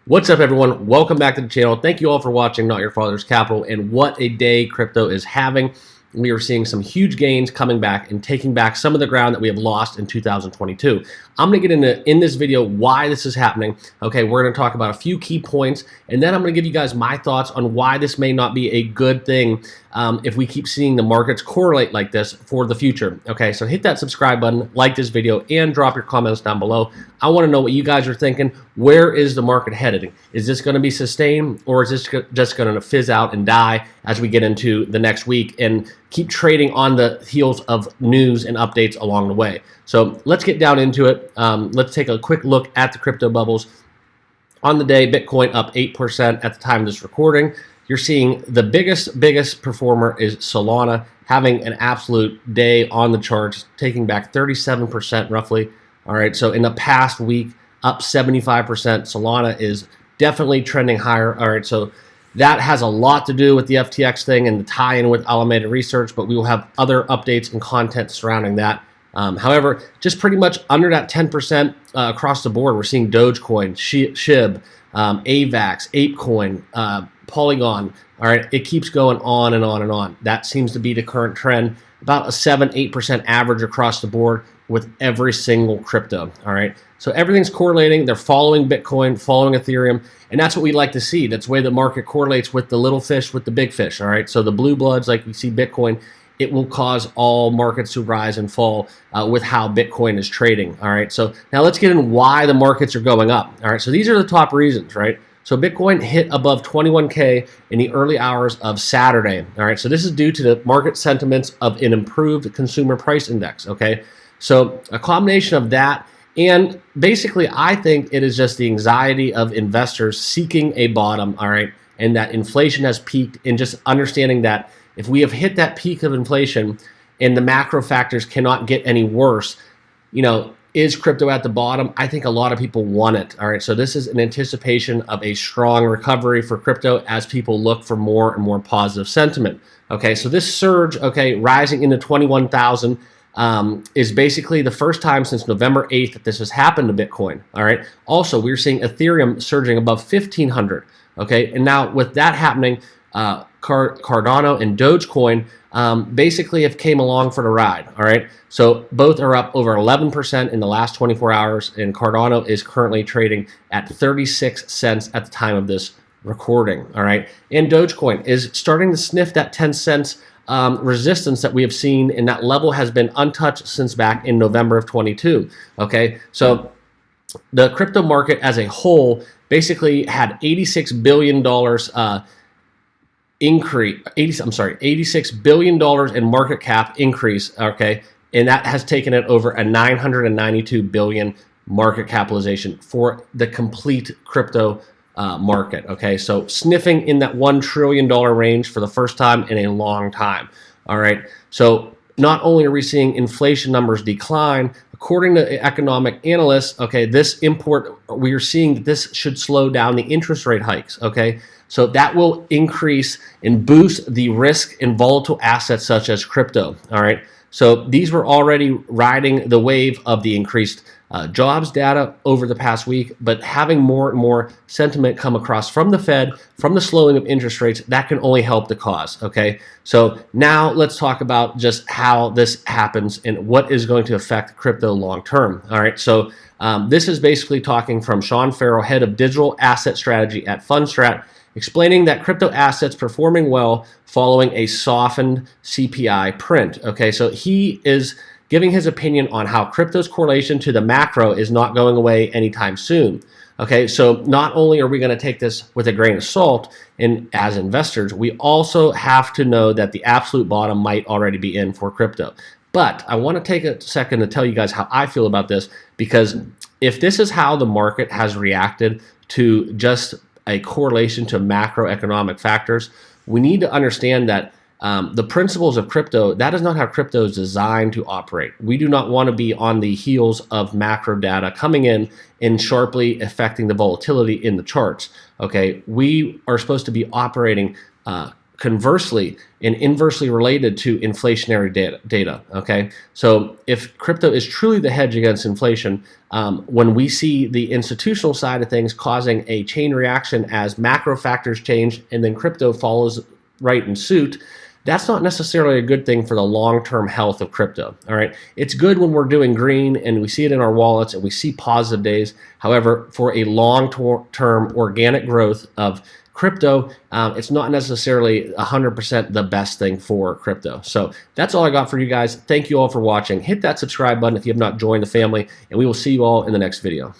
What's up, everyone? Welcome back to the channel. Thank you all for watching Not Your Father's Capital, and what a day crypto is having. We are seeing some huge gains coming back and taking back some of the ground that we have lost in 2022. I'm going to get into in this video why this is happening. Okay, we're going to talk about a few key points, and then I'm going to give you guys my thoughts on why this may not be a good thing if we keep seeing the markets correlate like this for the future. Okay, so hit that subscribe button, like this video, and drop your comments down below. I want to know what you guys are thinking. Where is the market headed? Is this going to be sustained, or is this just going to fizz out and die as we get into the next week and keep trading on the heels of news and updates along the way? So let's get down into it. Let's take a quick look at the crypto bubbles. On the day, Bitcoin up 8% at the time of this recording. You're seeing the biggest performer is Solana, having an absolute day on the charts, taking back 37% roughly. All right, so in the past week, up 75%. Solana is definitely trending higher. All right, so that has a lot to do with the FTX thing and the tie-in with Alameda Research, but we will have other updates and content surrounding that. However, just pretty much under that 10% across the board, we're seeing Dogecoin, SHIB, AVAX, ApeCoin, Polygon. All right, it keeps going on and on and on. That seems to be the current trend, about a 7-8% average across the board with every single crypto. All right, so everything's correlating. They're following Bitcoin, following Ethereum, and that's what we like to see. That's the way the market correlates with the little fish with the big fish. All right, so the blue bloods, like we see Bitcoin, it will cause all markets to rise and fall with how Bitcoin is trading. All right, so now let's get into why the markets are going up. All right, so these are the top reasons, right? So Bitcoin hit above 21K in the early hours of Saturday. All right, so this is due to the market sentiments of an improved consumer price index. Okay, so a combination of that, and basically I think it is just the anxiety of investors seeking a bottom. All right, and that inflation has peaked, and just understanding that if we have hit that peak of inflation and the macro factors cannot get any worse, you know, is crypto at the bottom? I think a lot of people want it. All right, so this is an anticipation of a strong recovery for crypto as people look for more and more positive sentiment. Okay, so this surge, okay, rising into 21,000 is basically the first time since November 8th that this has happened to Bitcoin. All right, also we're seeing Ethereum surging above 1,500. Okay, and now with that happening, Cardano and Dogecoin basically have came along for the ride. All right, so both are up over 11% in the last 24 hours, and Cardano is currently trading at 36 cents at the time of this recording. All right, and Dogecoin is starting to sniff that 10 cents resistance that we have seen, and that level has been untouched since back in November of 22. Okay, so the crypto market as a whole basically had $86 billion increase, $86 billion in market cap increase, okay, and that has taken it over a 992 billion market capitalization for the complete crypto market. Okay, so sniffing in that $1 trillion range for the first time in a long time. All right, so not only are we seeing inflation numbers decline, according to economic analysts, okay, we are seeing that this should slow down the interest rate hikes. Okay, so that will increase and boost the risk in volatile assets such as crypto. All right, so these were already riding the wave of the increased jobs data over the past week, but having more and more sentiment come across from the Fed, from the slowing of interest rates, that can only help the cause. Okay, so now let's talk about just how this happens and what is going to affect crypto long term. All right, so this is basically talking from Sean Farrell, head of digital asset strategy at Fundstrat, explaining that crypto assets performing well following a softened CPI print. Okay, so he is giving his opinion on how crypto's correlation to the macro is not going away anytime soon. Okay, so not only are we going to take this with a grain of salt, and as investors, we also have to know that the absolute bottom might already be in for crypto. But I want to take a second to tell you guys how I feel about this, because if this is how the market has reacted to just a correlation to macroeconomic factors, we need to understand that the principles of crypto, that is not how crypto is designed to operate. We do not want to be on the heels of macro data coming in and sharply affecting the volatility in the charts. Okay, we are supposed to be operating conversely and inversely related to inflationary data. Okay, so if crypto is truly the hedge against inflation, when we see the institutional side of things causing a chain reaction as macro factors change and then crypto follows right in suit, that's not necessarily a good thing for the long-term health of crypto. All right, it's good when we're doing green and we see it in our wallets and we see positive days. However, for a long-term organic growth of crypto, it's not necessarily 100% the best thing for crypto. So that's all I got for you guys. Thank you all for watching. Hit that subscribe button if you have not joined the family, and we will see you all in the next video.